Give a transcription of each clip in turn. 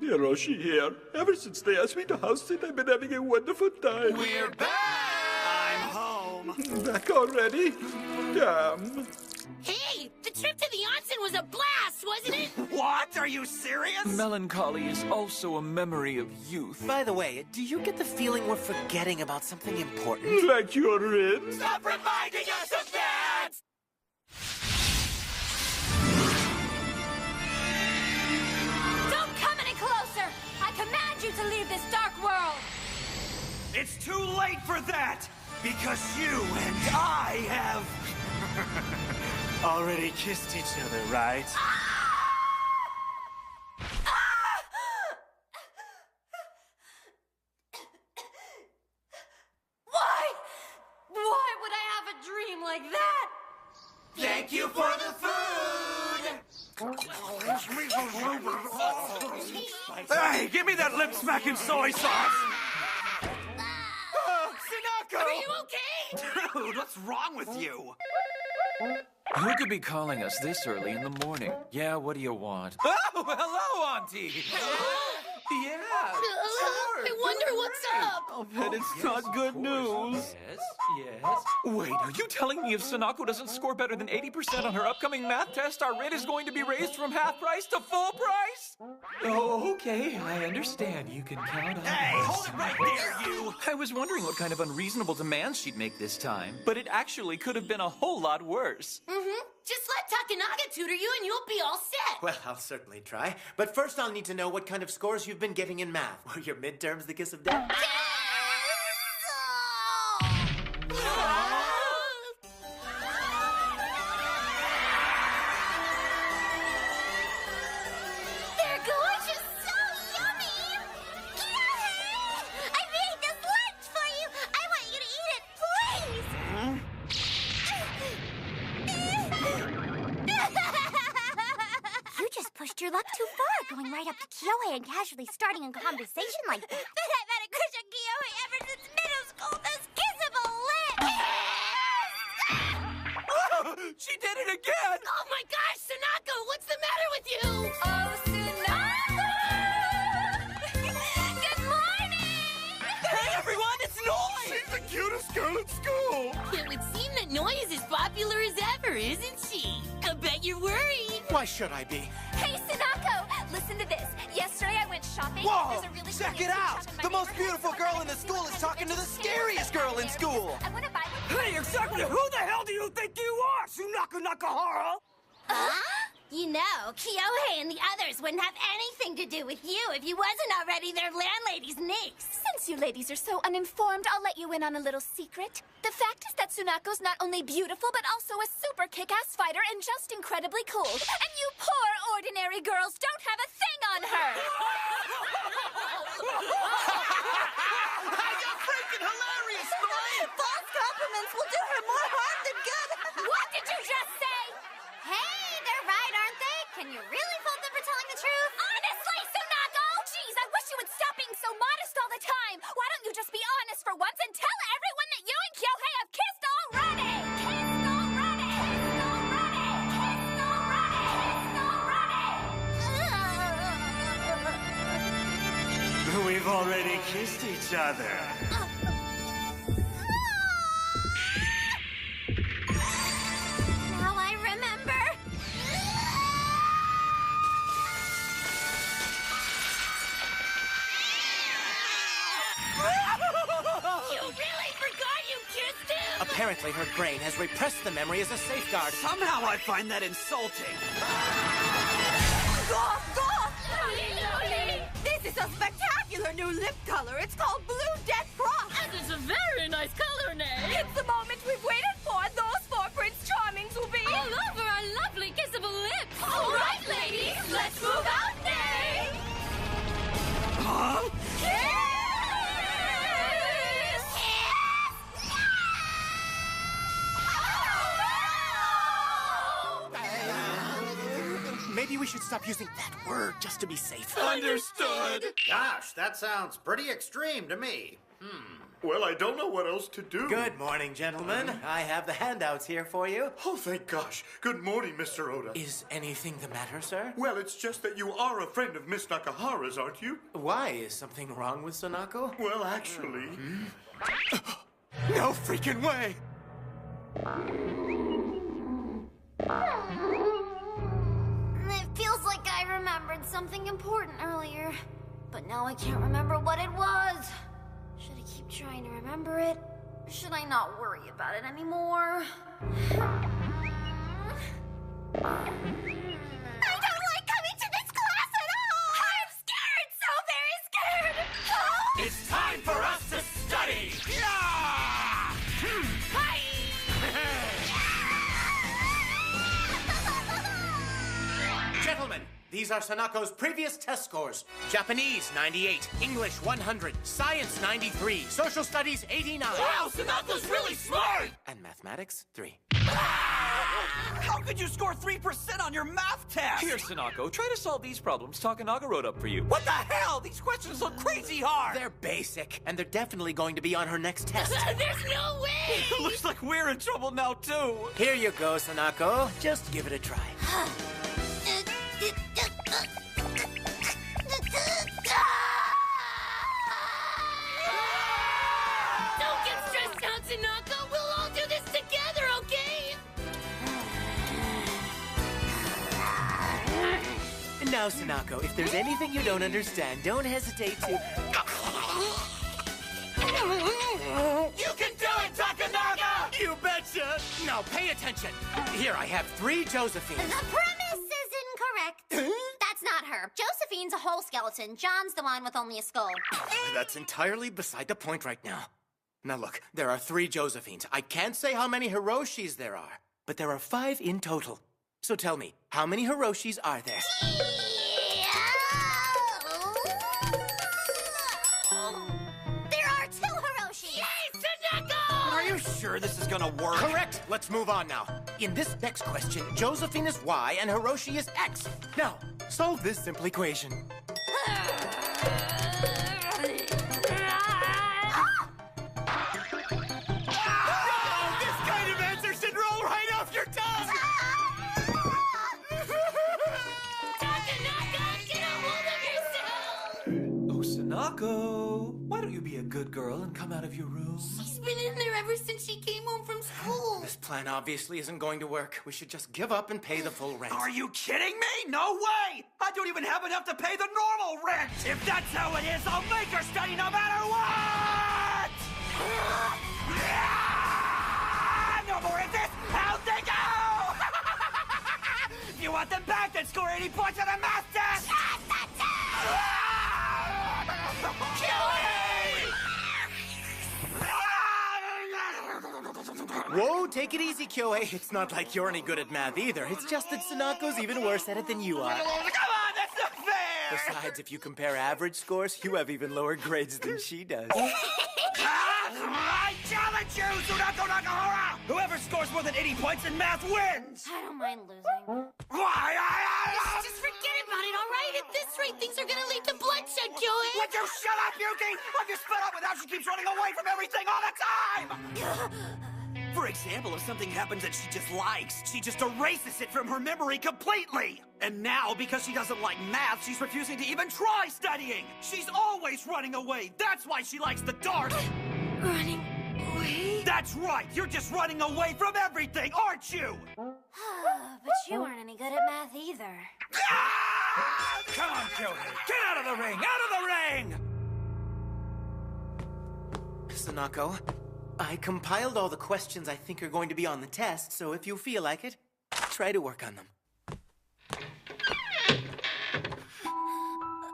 Hiroshi here. Ever since they asked me to host it, I've been having a wonderful time. We're back! I'm home. Back already? Damn. Hey, the trip to the onsen was a blast, wasn't it? What? Are you serious? Melancholy is also a memory of youth. By the way, do you get the feeling we're forgetting about something important? Like you're in? Stop reminding us of that! Don't come any closer! I command you to leave this dark world! It's too late for that! Because you and I have... already kissed each other, right? Why would I have a dream like that? Thank you for the food! Hey, give me that lip-smacking soy sauce! Sinako! Are you okay? Dude, what's wrong with you? Who could be calling us this early in the morning? Yeah, what do you want? Oh, hello, Auntie! Yeah, I wonder what's up. I'll bet it's not good news. Yes. Wait, are you telling me if Sanako doesn't score better than 80% on her upcoming math test, our rent is going to be raised from half price to full price? Oh, okay, I understand. You can count on Hey, us. hold it right there, you! I was wondering what kind of unreasonable demands she'd make this time, but it actually could have been a whole lot worse. Just let Takanaga tutor you and you'll be all set. Well, I'll certainly try. But first I'll need to know what kind of scores you've been getting in math. Were your midterms the kiss of death? They're gorgeous, so yummy. Kyohei! I made this lunch for you. I want you to eat it, please. You just pushed your luck too far, going right up to Kyohei and casually starting a conversation like that. But I've had a crush on Kyohei ever since middle school. Those kissable lips. She did it again! Oh my gosh, Sanako, what's the matter with you? Oh, Sanako! Good morning! Hey, everyone, it's Noi! She's the cutest girl at school. It would seem that Noi is as popular as ever, isn't she? I bet you're worried. Why should I be? Hey, Sanako, listen to this. Yesterday I went shopping. Whoa! There's a really Check cool it new out! shop in my The most neighborhood. beautiful girl in the school is talking to the scariest girl in school! I want to buy one. Hey, exactly who the hell do you think you are, Sunaka Nakahara? You know, Kyohei and the others wouldn't have anything to do with you if you wasn't already their landlady's niece. Since you ladies are so uninformed, I'll let you in on a little secret. The fact is that Sunako's not only beautiful, but also a super kick-ass fighter and just incredibly cool. And you poor ordinary girls don't have a thing on her! You're freaking hilarious, Noi! False compliments will do her more harm than good! What did you just say? Hey, they're right, aren't they? Can you really fault them for telling the truth? Honestly, Sunako! Jeez, I wish you would stop being so modest all the time! Why don't you just be honest for once and tell everyone that you and Kyohei have kissed already? Kissed already! Kissed already! Kissed already! Kissed already! We've already kissed each other. Now I remember. You really forgot you kissed him? Apparently her brain has repressed the memory as a safeguard. Somehow I find that insulting. This is a spectacular new lip color. It's called Blue Death Cross. And it's a very nice color name. It's the moment we've waited for. Those four Prince Charmings will be all over our lovely kissable lips. All right, ladies, let's move out there. Huh? Maybe we should stop using that word just to be safe. Understood! Gosh, that sounds pretty extreme to me. Well, I don't know what else to do. Good morning, gentlemen. I have the handouts here for you. Oh, thank gosh. Good morning, Mr. Oda. Is anything the matter, sir? Well, it's just that you are a friend of Miss Nakahara's, aren't you? Why? Is something wrong with Sonako? Well, actually... No freaking way! It feels like I remembered something important earlier, but now I can't remember what it was. Should I keep trying to remember it? Or should I not worry about it anymore? I don't like coming to this class at all! I'm scared, so very scared! It's time for us to study! Gentlemen, these are Sonako's previous test scores. Japanese, 98. English, 100. Science, 93. Social studies, 89. Wow, Sonako's really smart! And mathematics, 3. How could you score 3% on your math test? Here, Sonako, try to solve these problems Takanaga wrote up for you. What the hell? These questions look crazy hard! They're basic, and they're definitely going to be on her next test. There's no way! Looks like we're in trouble now, too. Here you go, Sonako. Just give it a try. Don't get stressed out, Tanaka! We'll all do this together, okay? Now, Sonako, if there's anything you don't understand, don't hesitate to... You can do it, Takanaga! You betcha! Now, pay attention. Here, I have 3 Josephines. The premise is incorrect. That's not her. Josephine's a whole skeleton. John's the one with only a skull. That's entirely beside the point right now. Now look, there are 3 Josephines. I can't say how many Hiroshis there are, but there are 5 in total. So tell me, how many Hiroshis are there? There are 2 Hiroshis. Yay, Tanaka! Are you sure this is gonna work? Correct! Let's move on now. In this next question, Josephine is Y and Hiroshi is X. Now, solve this simple equation. This kind of answer should roll right off your tongue! Takanaka, get a hold of yourself! Oh, Sonako, why don't you be a good girl and come out of your room? She's been in there ever since she came home from school. This plan obviously isn't going to work. We should just give up and pay the full rent. Are you kidding me? No way! I don't even have enough to pay the normal rent! If that's how it is, I'll make her study no matter what! No more of this! How'd they go? If you want them back, then score 80 points on the math test! Whoa, take it easy, Kyohei. It's not like you're any good at math either. It's just that Sonako's even worse at it than you are. Come on, that's not fair! Besides, if you compare average scores, you have even lower grades than she does. I challenge you, Sunako Nakahara! Whoever scores more than 80 points in math wins! I don't mind losing. Why? Just forget about it, all right? At this rate, things are gonna lead to bloodshed, Kyoei! Would you shut up, Yuki? I'm just fed up with how she keeps running away from everything all the time! For example, if something happens that she just likes, she just erases it from her memory completely! And now, because she doesn't like math, she's refusing to even try studying! She's always running away! That's why she likes the dark! Running away? That's right! You're just running away from everything, aren't you? But you weren't any good at math either. Ah! Come on, Kyohei! Get out of the ring! Out of the ring! Sonako, I compiled all the questions I think are going to be on the test, so if you feel like it, try to work on them.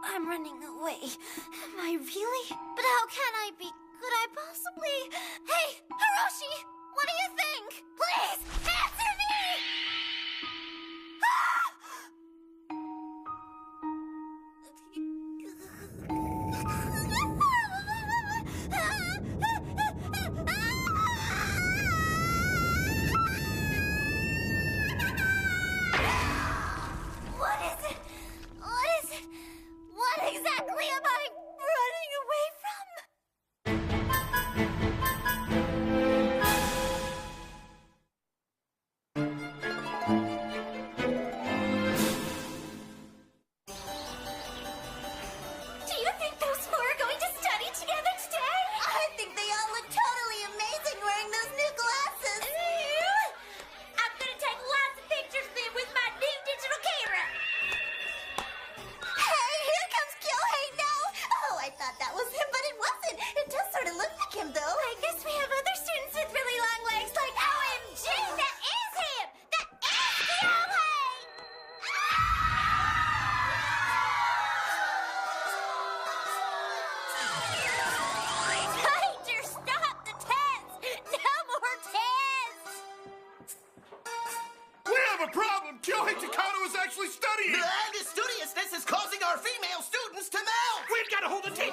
I'm running away. Am I really? But how can I be? Could I possibly? Hey, Hiroshi! What do you think? Please, answer me! What is it? What is it? What exactly am I running away from?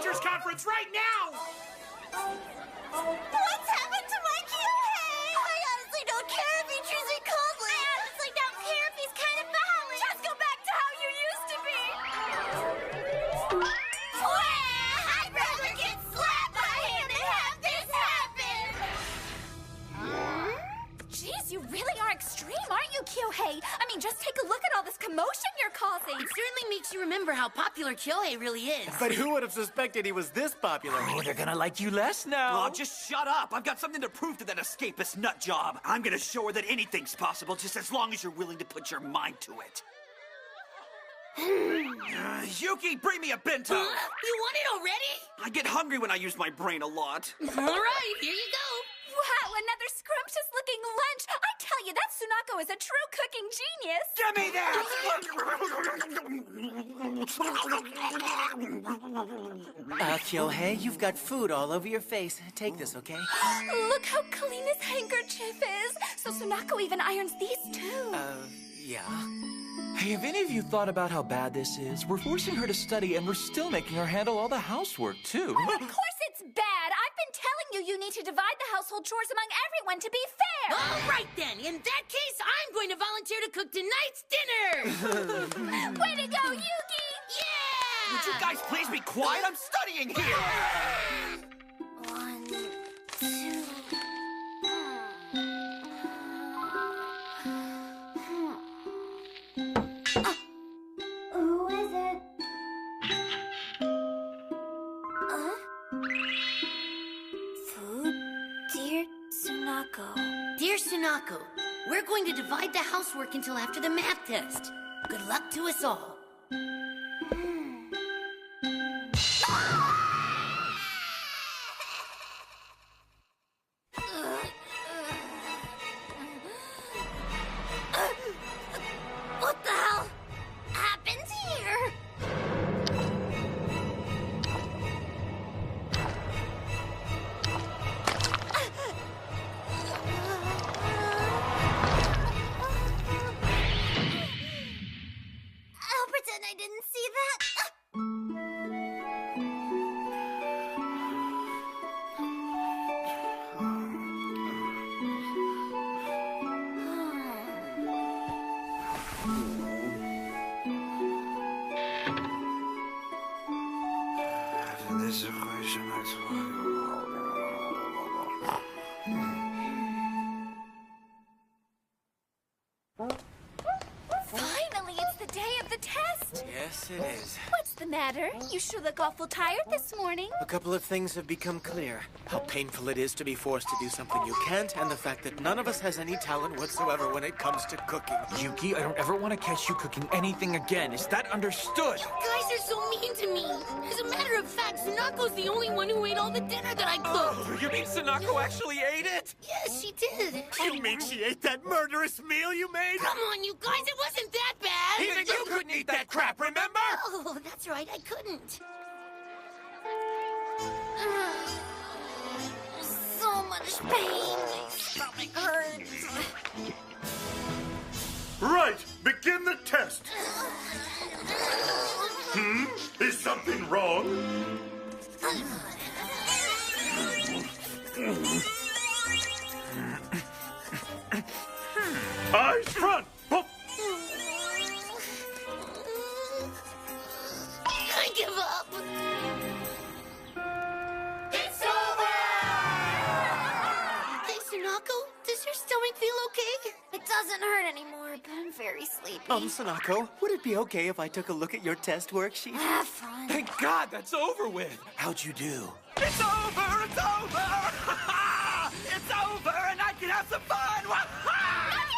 teachers' conference right now! What's happened to my Kyohei? I honestly don't care if he treats me coldly. I honestly don't care if he's kind of balanced. Just go back to how you used to be. I'd rather get slapped by him than have this happen. Jeez, you really are extreme, aren't you, Kyohei? I mean, just take a look at all this commotion you're causing. It certainly makes you remember how popular Kyohei really is. But who would have suspected he was this popular? Oh, they're gonna like you less now. Oh, just shut up. I've got something to prove to that escapist nut job. I'm gonna show her that anything's possible just as long as you're willing to put your mind to it. Yuki, bring me a bento. You want it already? I get hungry when I use my brain a lot. All right, here you go. Wow, another scrumptious-looking lunch. I tell you, that Sunako is a true cooking genius. Give me that! Kyohei, you've got food all over your face. Take this, okay? Look how clean his handkerchief is. So Sunako even irons these too. Yeah. Hey, have any of you thought about how bad this is? We're forcing her to study, and we're still making her handle all the housework, too. Of course it's bad. I've been telling you need to divide the household chores among everyone to be fair. All right, then. In that case, I'm going to volunteer to cook tonight's dinner. Way to go, Yuki! Yeah! Would you guys please be quiet? I'm studying here! 1, 2... Who is it? Food? Dear Sunako. Dear Sunako, we're going to divide the housework until after the math test. Good luck to us all. What the hell happens here? I'll pretend I didn't see that. Finally, it's the day of the test. Yes, it is. What's the matter? You sure look awful tired this morning. A couple of things have become clear. How painful it is to be forced to do something you can't, and the fact that none of us has any talent whatsoever when it comes to cooking. Yuki, I don't ever want to catch you cooking anything again. Is that understood? You guys are so mean to me. As a matter of fact, Sunako's the only one who ate all the dinner that I cooked. You mean Sunako actually ate it? Yes, she did. You mean she ate that murderous meal you made? Come on, you guys, it wasn't that bad. Even you couldn't eat that crap, remember? Oh, that's right, I couldn't. So much pain. My stomach hurts. Right, begin the test. Is something wrong? Eyes front. Oh, I give up. It's over! Hey, Sunako, does your stomach feel okay? It doesn't hurt anymore, but I'm very sleepy. Sunako, would it be okay if I took a look at your test worksheet? Have fun. Thank God that's over with. How'd you do? It's over! It's over! It's over, and I can have some fun! Look,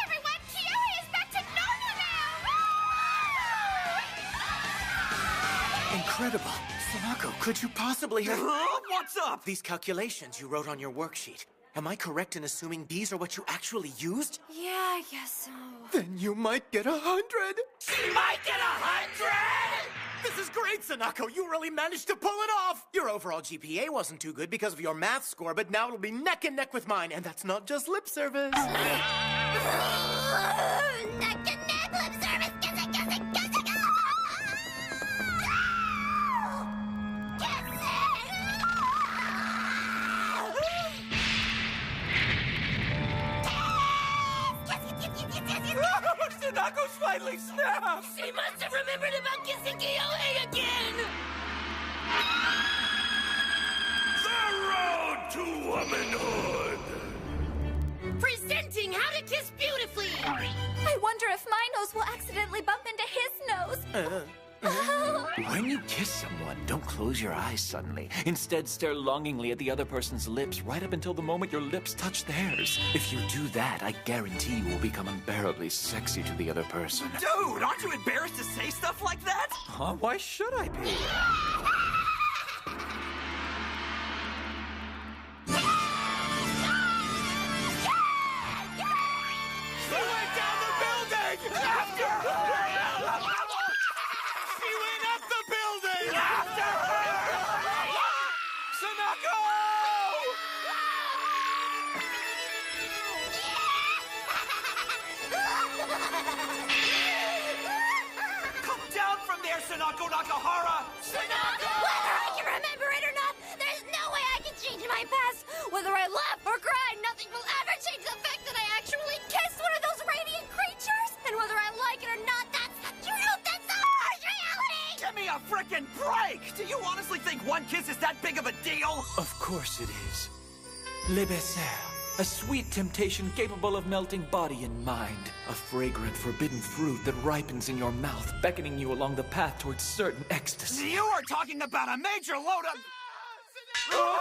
everyone! Kyohei is back to normal now! Incredible. Sunako, could you possibly have... What's up? These calculations you wrote on your worksheet. Am I correct in assuming these are what you actually used? Yeah, I guess so. Then you might get 100. She might get 100! This is great, Sunako. You really managed to pull it off. Your overall GPA wasn't too good because of your math score, but now it'll be neck and neck with mine, and that's not just lip service. Neck and neck lip service. Kiss it, kiss it, kiss it. Kiss it! Holy snap! She must have remembered about kissing Kyohei again! The road to womanhood! Presenting How to Kiss Beautifully! I wonder if my nose will accidentally bump into his nose. When you kiss someone, don't close your eyes suddenly. Instead, stare longingly at the other person's lips right up until the moment your lips touch theirs. If you do that, I guarantee you will become unbearably sexy to the other person. Dude, aren't you embarrassed to say stuff like that? Huh? Why should I be? She went down the building! After her! She went up the building! After her! Sanako! Come down from there, Sanako Nakahara! Whether I can remember it or not, there's no way I can change my past. Whether I laugh or cry, nothing will ever change the fact that I actually kissed one of those radiant creatures. And whether I like it or not, that's the truth. That's the harsh reality. Give me a frickin' break! Do you honestly think one kiss is that big of a deal? Of course it is. Le baiser, a sweet temptation capable of melting body and mind. A fragrant forbidden fruit that ripens in your mouth, beckoning you along the path towards certain ecstasy. You are talking about a major load of... Don't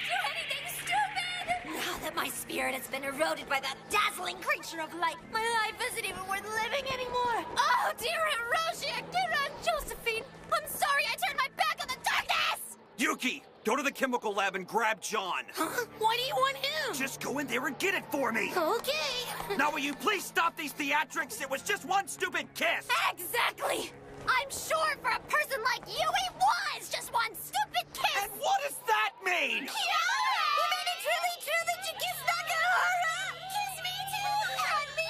do anything stupid! Now that my spirit has been eroded by that dazzling creature of light, my life isn't even worth living anymore. Oh, dear Hiroshi, Akira, and Josephine, I'm sorry I turned my back on the darkness! Yuki, go to the chemical lab and grab John. Huh? Why do you want him? Just go in there and get it for me. Okay. Now will you please stop these theatrics? It was just one stupid kiss. Exactly! I'm sure for a person like you, it was just one stupid kiss! And what does that mean? Yeah! You mean it's really true that you kissed Nakahara? Kiss me too! And me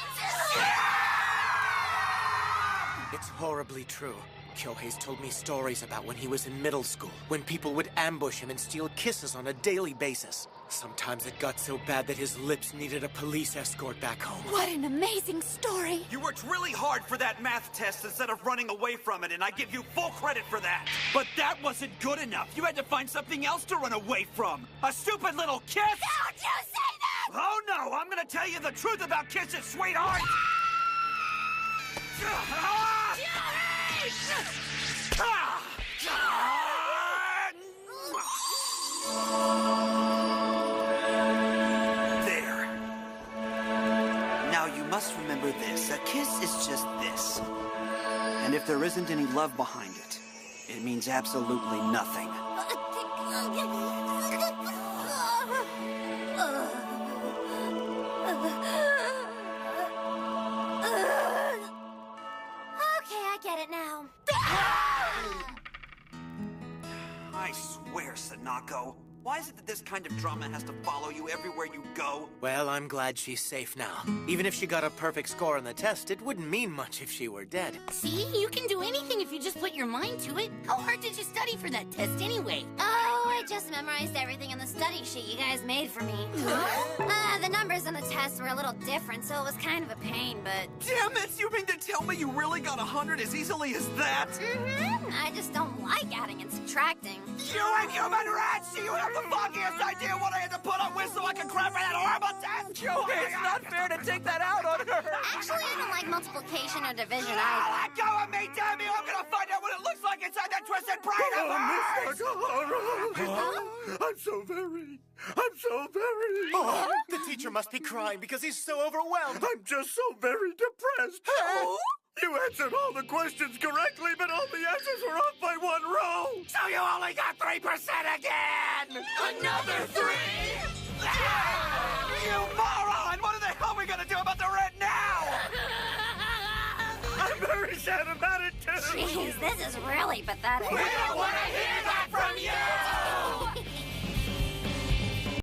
too! It's horribly true. Kyohei's told me stories about when he was in middle school, when people would ambush him and steal kisses on a daily basis. Sometimes it got so bad that his lips needed a police escort back home. What an amazing story. You worked really hard for that math test instead of running away from it, and I give you full credit for that. But that wasn't good enough. You had to find something else to run away from. A stupid little kiss? Don't you say that! Oh no, I'm gonna tell you the truth about kisses, sweetheart! There. Now you must remember this. A kiss is just this. And if there isn't any love behind it, it means absolutely nothing. Okay, I get it now. I swear, Sanako. Why is it that this kind of drama has to follow you everywhere you go? Well, I'm glad she's safe now. Even if she got a perfect score on the test, it wouldn't mean much if she were dead. See, you can do anything if you just put your mind to it. How hard did you study for that test anyway? Oh, I just memorized everything in the study sheet you guys made for me. The numbers on the test were a little different, so it was kind of a pain, but... Damn it! You mean to tell me you really got 100 as easily as that? I just don't like adding and subtracting. You inhuman rats! Do you have the foggiest idea what I had to put up with so I could cram for that horrible test? Kyohei, it's not fair to take that out on her! Actually, I don't like multiplication or division Ah, either. let go of me, damn you! I'm gonna find out what it looks like inside that twisted brain of hers! I'm so very... Oh, the teacher must be crying because he's so overwhelmed. I'm just so very depressed. You answered all the questions correctly, but all the answers were off by one row. So you only got 3% again! Another 3? You moron! What the hell are we gonna do about the rent now? I'm very sad about it, too. Jeez, this is really pathetic. We don't want to hear that from you!